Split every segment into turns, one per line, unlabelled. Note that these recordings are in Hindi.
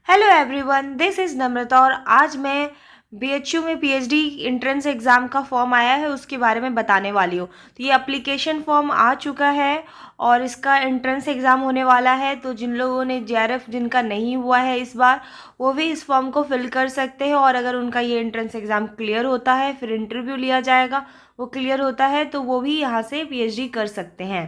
हेलो एवरीवन, दिस इज़ नम्रता और आज मैं बीएचयू में पीएचडी एंट्रेंस एग्ज़ाम का फॉर्म आया है उसके बारे में बताने वाली हूँ। तो ये एप्लीकेशन फॉर्म आ चुका है और इसका एंट्रेंस एग्ज़ाम होने वाला है। तो जिन लोगों ने जेआरएफ जिनका नहीं हुआ है इस बार, वो भी इस फॉर्म को फिल कर सकते हैं। और अगर उनका ये एंट्रेंस एग्ज़ाम क्लियर होता है, फिर इंटरव्यू लिया जाएगा, वो क्लियर होता है तो वो भी यहाँ से पीएचडी कर सकते हैं।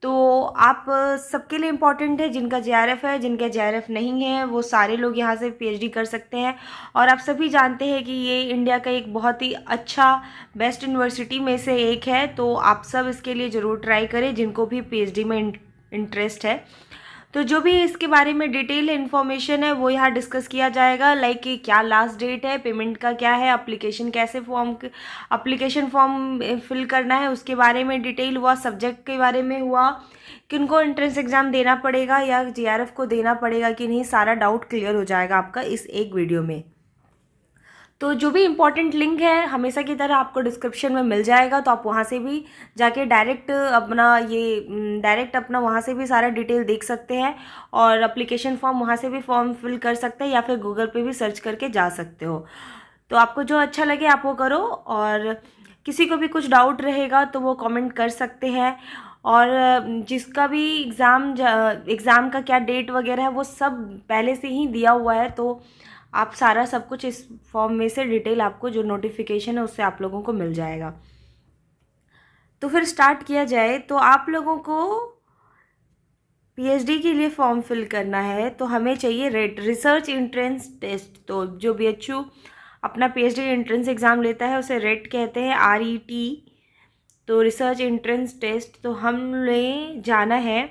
तो आप सबके लिए इम्पॉर्टेंट है, जिनका जेआरएफ है, जिनका जेआरएफ नहीं है, वो सारे लोग यहाँ से पीएचडी कर सकते हैं। और आप सभी जानते हैं कि ये इंडिया का एक बहुत ही अच्छा बेस्ट यूनिवर्सिटी में से एक है। तो आप सब इसके लिए ज़रूर ट्राई करें जिनको भी पीएचडी में इंटरेस्ट है। तो जो भी इसके बारे में डिटेल इन्फॉर्मेशन है वो यहाँ डिस्कस किया जाएगा, लाइक कि क्या लास्ट डेट है, पेमेंट का क्या है, एप्लीकेशन फॉर्म फिल करना है उसके बारे में डिटेल हुआ, सब्जेक्ट के बारे में हुआ, किनको एंट्रेंस एग्ज़ाम देना पड़ेगा या जेआरएफ को देना पड़ेगा कि नहीं, सारा डाउट क्लियर हो जाएगा आपका इस एक वीडियो में। तो जो भी इम्पोर्टेंट लिंक है हमेशा की तरह आपको डिस्क्रिप्शन में मिल जाएगा, तो आप वहाँ से भी जाके डायरेक्ट अपना वहाँ से भी सारा डिटेल देख सकते हैं और एप्लीकेशन फॉर्म वहाँ से भी फॉर्म फिल कर सकते हैं या फिर गूगल पे भी सर्च करके जा सकते हो। तो आपको जो अच्छा लगे आप वो करो, और किसी को भी कुछ डाउट रहेगा तो वो कमेंट कर सकते हैं। और जिसका भी एग्ज़ाम का क्या डेट वगैरह है वो सब पहले से ही दिया हुआ है। तो आप सारा सब कुछ इस फॉर्म में से डिटेल आपको जो नोटिफिकेशन है उससे आप लोगों को मिल जाएगा। तो फिर स्टार्ट किया जाए। तो आप लोगों को पीएचडी के लिए फॉर्म फिल करना है तो हमें चाहिए रेट रिसर्च एंट्रेंस टेस्ट। तो जो बीएचयू अपना पीएचडी एंट्रेंस एग्ज़ाम लेता है उसे रेट कहते हैं, RET। तो रिसर्च एंट्रेंस टेस्ट, तो हमने जाना है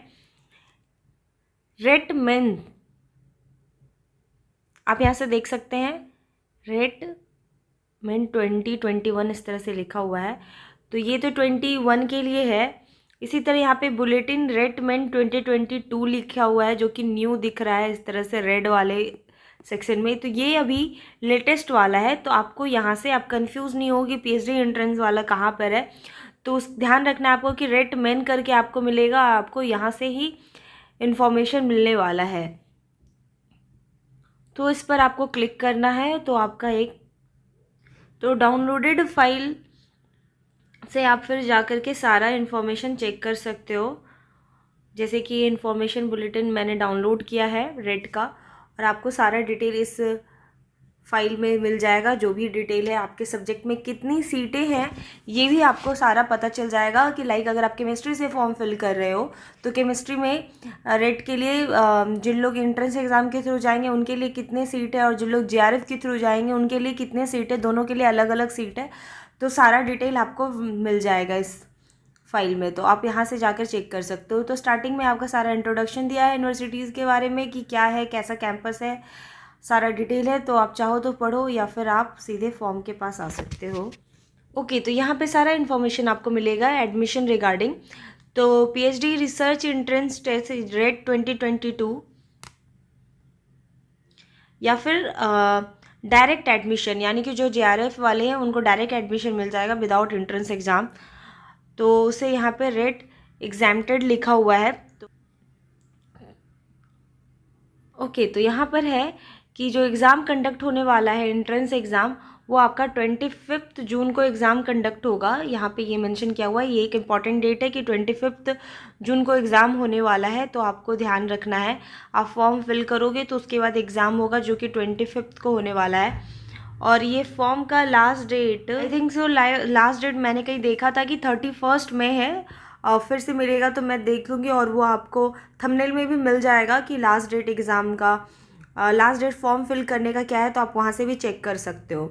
रेट मेन। आप यहाँ से देख सकते हैं रेट मेन 2021 इस तरह से लिखा हुआ है। तो ये तो 21 के लिए है। इसी तरह यहाँ पे बुलेटिन रेट मेन 2022 लिखा हुआ है जो कि न्यू दिख रहा है इस तरह से रेड वाले सेक्शन में। तो ये अभी लेटेस्ट वाला है। तो आपको यहाँ से आप कंफ्यूज नहीं होगी पीएचडी एंट्रेंस वाला कहाँ पर है। तो उस ध्यान रखना है आपको कि रेट मेन करके आपको मिलेगा, आपको यहाँ से ही इन्फॉर्मेशन मिलने वाला है। तो इस पर आपको क्लिक करना है। तो आपका तो डाउनलोडेड फाइल से आप फिर जा कर के सारा इन्फॉर्मेशन चेक कर सकते हो। जैसे कि ये इन्फॉर्मेशन बुलेटिन मैंने डाउनलोड किया है रेट का, और आपको सारा डिटेल इस फाइल में मिल जाएगा। जो भी डिटेल है आपके सब्जेक्ट में कितनी सीटें हैं ये भी आपको सारा पता चल जाएगा। कि लाइक अगर आप केमिस्ट्री से फॉर्म फिल कर रहे हो तो केमिस्ट्री में रेट के लिए जिन लोग एंट्रेंस एग्ज़ाम के थ्रू जाएंगे उनके लिए कितने सीट है, और जिन लोग जेआरएफ के थ्रू जाएंगे उनके लिए कितने सीट है, दोनों के लिए अलग अलग सीट है। तो सारा डिटेल आपको मिल जाएगा इस फाइल में। तो आप यहाँ से जाकर चेक कर सकते हो। तो स्टार्टिंग में आपका सारा इंट्रोडक्शन दिया है यूनिवर्सिटीज़ के बारे में कि क्या है, कैसा कैंपस है, सारा डिटेल है। तो आप चाहो तो पढ़ो या फिर आप सीधे फॉर्म के पास आ सकते हो। ओके, तो यहाँ पे सारा इन्फॉर्मेशन आपको मिलेगा एडमिशन रिगार्डिंग। तो PhD research entrance test RET 2022 या फिर डायरेक्ट एडमिशन, यानी कि जो जेआरएफ वाले हैं उनको डायरेक्ट एडमिशन मिल जाएगा विदाउट एंट्रेंस एग्ज़ाम। तो उसे यहाँ पे रेट एग्जाम्प्टेड लिखा हुआ है। तो ओके, तो यहाँ पर है कि जो एग्ज़ाम कंडक्ट होने वाला है एंट्रेंस एग्ज़ाम, वो आपका 25 जून को एग्ज़ाम कंडक्ट होगा। यहाँ पे ये मेंशन किया हुआ है, ये एक इम्पॉर्टेंट डेट है कि 25 जून को एग्ज़ाम होने वाला है। तो आपको ध्यान रखना है, आप फॉर्म फिल करोगे तो उसके बाद एग्ज़ाम होगा जो कि 25 को होने वाला है। और ये फॉर्म का last date I think so last date मैंने कहीं देखा था कि 31 में है। और फिर से मिलेगा तो मैं देख लूँगी और वो आपको थंबनेल में भी मिल जाएगा कि लास्ट डेट एग्ज़ाम का, लास्ट डेट फॉर्म फिल करने का क्या है। तो आप वहाँ से भी चेक कर सकते हो।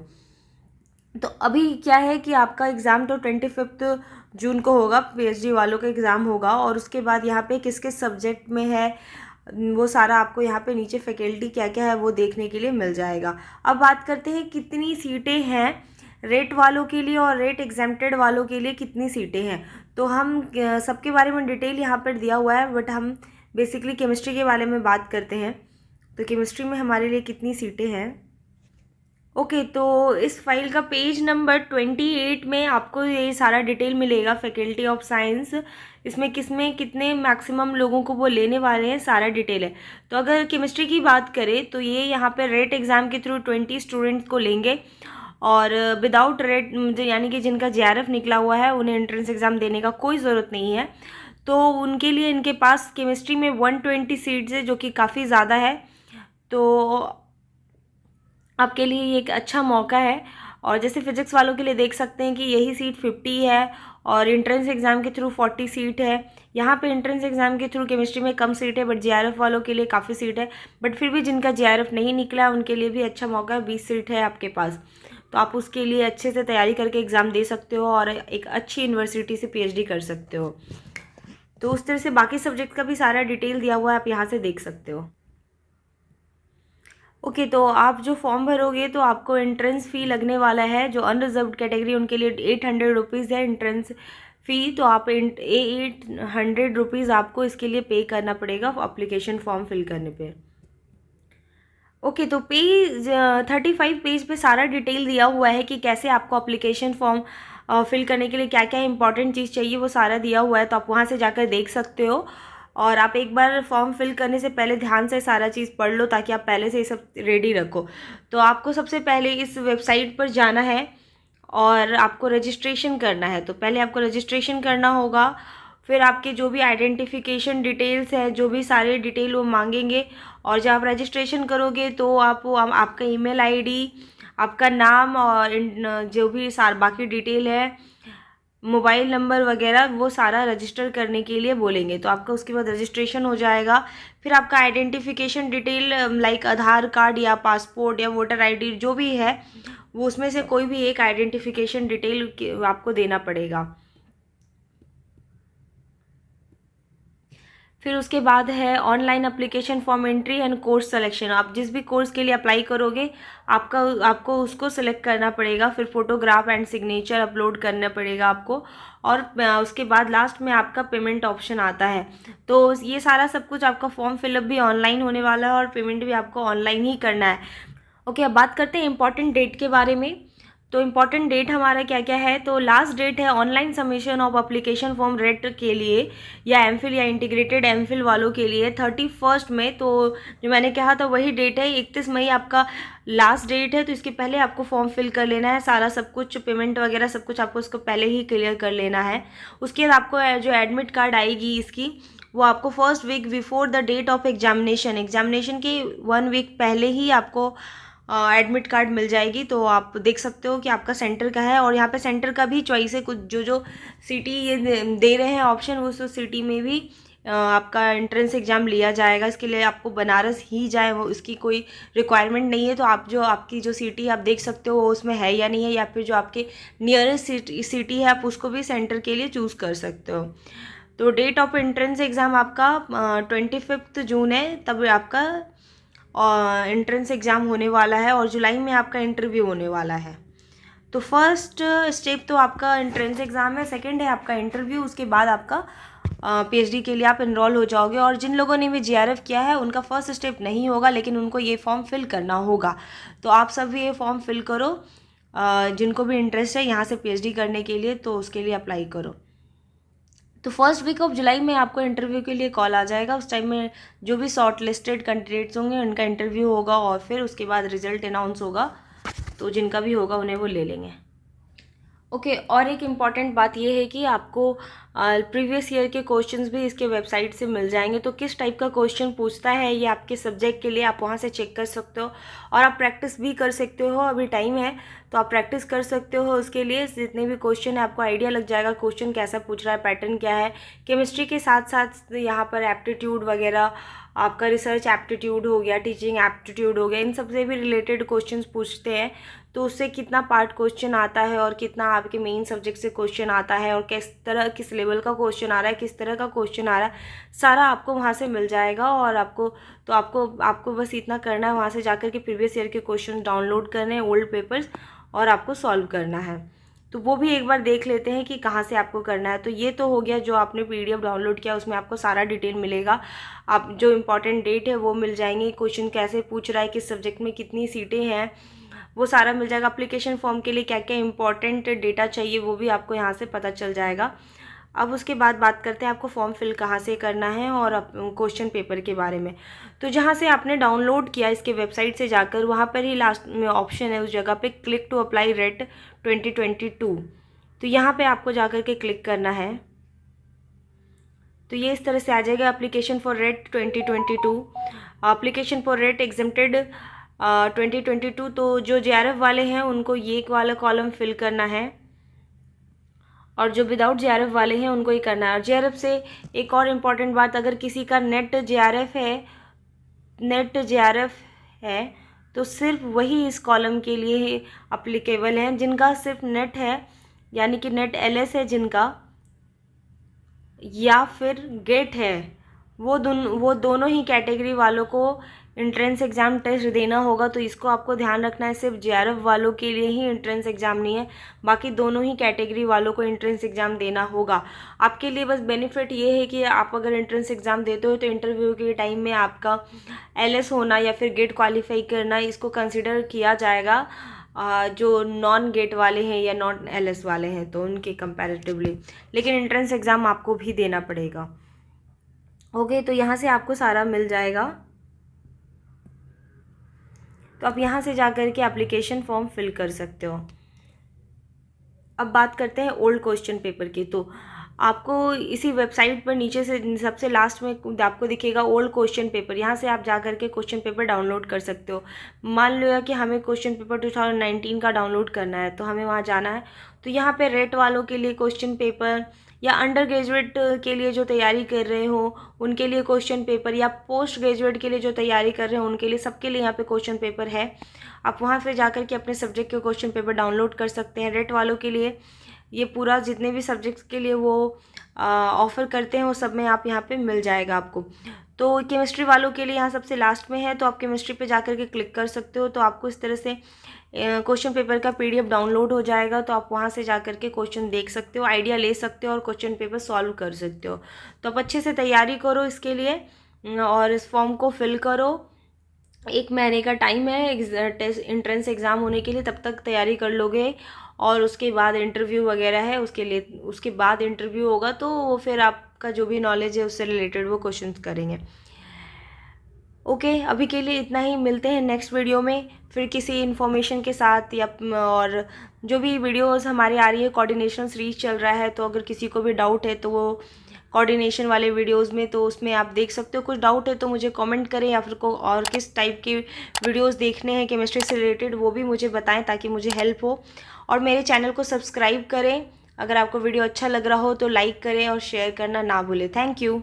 तो अभी क्या है कि आपका एग्ज़ाम तो 25 जून को होगा, पीएचडी वालों का एग्ज़ाम होगा। और उसके बाद यहाँ पे किस किस सब्जेक्ट में है वो सारा आपको यहाँ पे नीचे फैकल्टी क्या क्या है वो देखने के लिए मिल जाएगा। अब बात करते हैं कितनी सीटें हैं रेट वालों के लिए और रेट एग्जाम्प्टेड वालों के लिए कितनी सीटें हैं। तो हम सबके बारे में डिटेल यहाँ पर दिया हुआ है, बट हम बेसिकली केमिस्ट्री के बारे में बात करते हैं। तो केमिस्ट्री में हमारे लिए कितनी सीटें हैं। ओके, तो इस फाइल का पेज नंबर 28 में आपको ये सारा डिटेल मिलेगा, फैकल्टी ऑफ साइंस। इसमें किसमें कितने मैक्सिमम लोगों को वो लेने वाले हैं, सारा डिटेल है। तो अगर केमिस्ट्री की बात करें तो ये यहाँ पे रेट एग्ज़ाम के थ्रू 20 स्टूडेंट्स को लेंगे, और विदाउट रेट यानी कि जिनका JRF निकला हुआ है उन्हें एंट्रेंस एग्ज़ाम देने का कोई ज़रूरत नहीं है। तो उनके लिए इनके पास केमिस्ट्री में 120 सीट्स है, जो कि काफ़ी ज़्यादा है। तो आपके लिए ये एक अच्छा मौका है। और जैसे फिजिक्स वालों के लिए देख सकते हैं कि यही सीट 50 है, और एंट्रेंस एग्ज़ाम के थ्रू 40 सीट है। यहाँ पे एंट्रेंस एग्ज़ाम के थ्रू केमिस्ट्री में कम सीट है, बट JRF वालों के लिए काफ़ी सीट है। बट फिर भी जिनका JRF नहीं निकला है उनके लिए भी अच्छा मौका है, 20 सीट है आपके पास। तो आप उसके लिए अच्छे से तैयारी करके एग्ज़ाम दे सकते हो और एक अच्छी यूनिवर्सिटी से PhD कर सकते हो। तो उस तरह से बाकी सब्जेक्ट का भी सारा डिटेल दिया हुआ है, आप यहाँ से देख सकते हो। ओके, तो आप जो फॉर्म भरोगे तो आपको एंट्रेंस फ़ी लगने वाला है। जो अनरिजर्व्ड कैटेगरी उनके लिए 800 रुपीज़ है एंट्रेंस फ़ी। तो आप 800 रुपीज़ आपको इसके लिए पे करना पड़ेगा एप्लीकेशन फॉर्म फिल करने पे। ओके, तो पेज 35 पेज पे सारा डिटेल दिया हुआ है कि कैसे आपको एप्लीकेशन फॉर्म फिल करने के लिए क्या क्या इंपॉर्टेंट चीज़ चाहिए, वो सारा दिया हुआ है। तो आप वहाँ से जाकर देख सकते हो, और आप एक बार फॉर्म फिल करने से पहले ध्यान से सारा चीज़ पढ़ लो, ताकि आप पहले से ये सब रेडी रखो। तो आपको सबसे पहले इस वेबसाइट पर जाना है और आपको रजिस्ट्रेशन करना है। तो पहले आपको रजिस्ट्रेशन करना होगा, फिर आपके जो भी आइडेंटिफिकेशन डिटेल्स हैं, जो भी सारे डिटेल वो मांगेंगे। और जब आप रजिस्ट्रेशन करोगे तो आपका ईमेल आईडी, आपका नाम, और जो भी बाकी डिटेल है, मोबाइल नंबर वगैरह, वो सारा रजिस्टर करने के लिए बोलेंगे। तो आपका उसके बाद रजिस्ट्रेशन हो जाएगा। फिर आपका आइडेंटिफिकेशन डिटेल लाइक आधार कार्ड या पासपोर्ट या वोटर आईडी जो भी है, वो उसमें से कोई भी एक आइडेंटिफिकेशन डिटेल आपको देना पड़ेगा। फिर उसके बाद है online application form entry and course selection. आप जिस भी कोर्स के लिए अप्लाई करोगे आपको उसको सिलेक्ट करना पड़ेगा। फिर फोटोग्राफ एंड सिग्नेचर अपलोड करना पड़ेगा आपको, और उसके बाद लास्ट में आपका पेमेंट ऑप्शन आता है। तो ये सारा सब कुछ आपका फॉर्म फिलअप भी ऑनलाइन होने वाला है, और पेमेंट भी आपको ऑनलाइन ही करना है। ओके, अब बात करते हैं इंपॉर्टेंट डेट के बारे में। तो इम्पॉर्टेंट डेट हमारा क्या क्या है, तो लास्ट डेट है online submission of application form rate के लिए, या MPhil या इंटीग्रेटेड MPhil वालों के लिए 31 मई। तो जो मैंने कहा था वही डेट है। 31 मई आपका लास्ट डेट है। तो इसके पहले आपको फॉर्म फिल कर लेना है, सारा सब कुछ पेमेंट वगैरह सब कुछ आपको उसको पहले ही क्लियर कर लेना है। उसके बाद आपको जो एडमिट कार्ड आएगी इसकी, वो आपको first week before the date of examination के 1 वीक पहले ही आपको एडमिट कार्ड मिल जाएगी। तो आप देख सकते हो कि आपका सेंटर का है, और यहाँ पे सेंटर का भी चॉइस है। कुछ जो सिटी ये दे रहे हैं ऑप्शन, उस सिटी में भी आपका एंट्रेंस एग्ज़ाम लिया जाएगा। इसके लिए आपको बनारस ही जाए, वो इसकी कोई रिक्वायरमेंट नहीं है। तो आप आपकी जो सिटी आप देख सकते हो उसमें है या नहीं है, या फिर जो आपके नियरेस्ट सिटी है आप उसको भी सेंटर के लिए चूज़ कर सकते हो। तो डेट ऑफ एंट्रेंस एग्ज़ाम आपका 25 जून है, तब आपका एंट्रेंस एग्ज़ाम होने वाला है, और जुलाई में आपका इंटरव्यू होने वाला है। तो फर्स्ट स्टेप तो आपका एंट्रेंस एग्ज़ाम है, सेकंड है आपका इंटरव्यू। उसके बाद आपका PhD के लिए आप इनरोल हो जाओगे। और जिन लोगों ने भी JRF किया है उनका फर्स्ट स्टेप नहीं होगा, लेकिन उनको ये फॉर्म फिल करना होगा। तो आप सब भी ये फॉर्म फिल करो, जिनको भी इंटरेस्ट है यहाँ से PhD करने के लिए, तो उसके लिए अप्लाई करो। तो फर्स्ट वीक ऑफ जुलाई में आपको इंटरव्यू के लिए कॉल आ जाएगा। उस टाइम में जो भी शॉर्ट लिस्टेड कैंडिडेट्स होंगे उनका इंटरव्यू होगा, और फिर उसके बाद रिजल्ट अनाउंस होगा। तो जिनका भी होगा उन्हें वो ले लेंगे। ओके, और एक इम्पॉर्टेंट बात यह है कि आपको प्रीवियस ईयर के क्वेश्चंस भी इसके वेबसाइट से मिल जाएंगे। तो किस टाइप का क्वेश्चन पूछता है ये आपके सब्जेक्ट के लिए आप वहाँ से चेक कर सकते हो, और आप प्रैक्टिस भी कर सकते हो। अभी टाइम है तो आप प्रैक्टिस कर सकते हो। उसके लिए जितने भी क्वेश्चन है आपको आइडिया लग जाएगा क्वेश्चन कैसा पूछ रहा है, पैटर्न क्या है। केमिस्ट्री के साथ साथ यहाँ पर एप्टीट्यूड वगैरह, आपका रिसर्च एप्टीट्यूड हो गया, टीचिंग एप्टीट्यूड हो गया, इन सबसे भी रिलेटेड क्वेश्चंस पूछते हैं। तो उससे कितना पार्ट क्वेश्चन आता है, और कितना आपके मेन सब्जेक्ट से क्वेश्चन आता है, और किस तरह किस लेवल का क्वेश्चन आ रहा है, किस तरह का क्वेश्चन आ रहा है, सारा आपको वहाँ से मिल जाएगा। और आपको बस इतना करना है, वहाँ से जाकर के प्रीवियस ईयर के क्वेश्चन डाउनलोड करने हैं, ओल्ड पेपर्स, और आपको सॉल्व करना है। तो वो भी एक बार देख लेते हैं कि कहाँ से आपको करना है। तो ये तो हो गया जो आपने PDF डाउनलोड किया, उसमें आपको सारा डिटेल मिलेगा। आप जो इम्पोर्टेंट डेट है वो मिल जाएंगे, क्वेश्चन कैसे पूछ रहा है, किस सब्जेक्ट में कितनी सीटें हैं, वो सारा मिल जाएगा। एप्लीकेशन फॉर्म के लिए क्या क्या इंपॉर्टेंट डेटा चाहिए वो भी आपको यहाँ से पता चल जाएगा। अब उसके बाद बात करते हैं आपको फॉर्म फिल कहाँ से करना है और क्वेश्चन पेपर के बारे में। तो जहाँ से आपने डाउनलोड किया इसके वेबसाइट से जाकर, वहाँ पर ही लास्ट में ऑप्शन है उस जगह पे क्लिक टू अप्लाई रेट 2022। तो यहाँ पे आपको जाकर के क्लिक करना है। तो ये इस तरह से आ जाएगा, application for rate 2022, application for rate exempted 2022। तो जो JRF वाले हैं उनको ये वाला कॉलम फिल करना है और जो विदाउट JRF वाले हैं उनको ही करना है। और JRF से एक और इम्पॉर्टेंट बात, अगर किसी का नेट JRF है तो सिर्फ वही इस कॉलम के लिए अप्लीकेबल हैं। जिनका सिर्फ नेट है यानी कि नेट LS है जिनका, या फिर गेट है, वो दोनों ही कैटेगरी वालों को एंट्रेंस एग्ज़ाम टेस्ट देना होगा। तो इसको आपको ध्यान रखना है, सिर्फ JRF वालों के लिए ही एंट्रेंस एग्ज़ाम नहीं है, बाकी दोनों ही कैटेगरी वालों को एंट्रेंस एग्ज़ाम देना होगा। आपके लिए बस बेनिफिट ये है कि आप अगर एंट्रेंस एग्ज़ाम देते हो तो इंटरव्यू के टाइम में आपका LS होना या फिर गेट क्वालिफाई करना इसको कंसिडर किया जाएगा जो नॉन गेट वाले हैं या नॉन LS वाले हैं तो उनके कंपैरेटिवली। लेकिन एंट्रेंस एग्ज़ाम आपको भी देना पड़ेगा। ओके, तो यहाँ से आपको सारा मिल जाएगा। तो आप यहाँ से जा कर के एप्लीकेशन फॉर्म फिल कर सकते हो। अब बात करते हैं ओल्ड क्वेश्चन पेपर की। तो आपको इसी वेबसाइट पर नीचे से सबसे लास्ट में आपको दिखेगा ओल्ड क्वेश्चन पेपर। यहाँ से आप जा कर के क्वेश्चन पेपर डाउनलोड कर सकते हो। मान लो कि हमें क्वेश्चन पेपर 2019 का डाउनलोड करना है तो हमें वहाँ जाना है। तो यहाँ पे रेट वालों के लिए क्वेश्चन पेपर, या अंडर ग्रेजुएट के लिए जो तैयारी कर रहे हो उनके लिए क्वेश्चन पेपर, या पोस्ट ग्रेजुएट के लिए जो तैयारी कर रहे हो उनके लिए, सबके लिए यहाँ पे क्वेश्चन पेपर है। आप वहाँ से जाकर के अपने सब्जेक्ट के क्वेश्चन पेपर डाउनलोड कर सकते हैं। रेट वालों के लिए ये पूरा जितने भी सब्जेक्ट्स के लिए वो ऑफ़र करते हैं वो सब में आप यहाँ पे मिल जाएगा आपको। तो केमिस्ट्री वालों के लिए यहाँ सबसे लास्ट में है, तो आप केमिस्ट्री पे जाकर के क्लिक कर सकते हो। तो आपको इस तरह से क्वेश्चन पेपर का PDF डाउनलोड हो जाएगा। तो आप वहाँ से जाकर के क्वेश्चन देख सकते हो, आइडिया ले सकते हो और क्वेश्चन पेपर सॉल्व कर सकते हो। तो आप अच्छे से तैयारी करो इसके लिए और इस फॉर्म को फिल करो। 1 महीने का टाइम है एंट्रेंस एग्ज़ाम होने के लिए, तब तक तैयारी कर लोगे। और उसके बाद इंटरव्यू वगैरह है उसके बाद इंटरव्यू होगा तो वो फिर आपका जो भी नॉलेज है उससे रिलेटेड वो क्वेश्चंस करेंगे। ओके, अभी के लिए इतना ही। मिलते हैं नेक्स्ट वीडियो में फिर किसी इन्फॉर्मेशन के साथ, या और जो भी वीडियोस हमारी आ रही है कोऑर्डिनेशन सीरीज चल रहा है, तो अगर किसी को भी डाउट है तो वो कोऑर्डिनेशन वाले वीडियोस में, तो उसमें आप देख सकते हो। कुछ डाउट है तो मुझे कमेंट करें, या फिर को और किस टाइप के वीडियोस देखने हैं केमिस्ट्री से रिलेटेड वो भी मुझे बताएं ताकि मुझे हेल्प हो। और मेरे चैनल को सब्सक्राइब करें। अगर आपको वीडियो अच्छा लग रहा हो तो लाइक करें और शेयर करना ना भूलें। Thank you.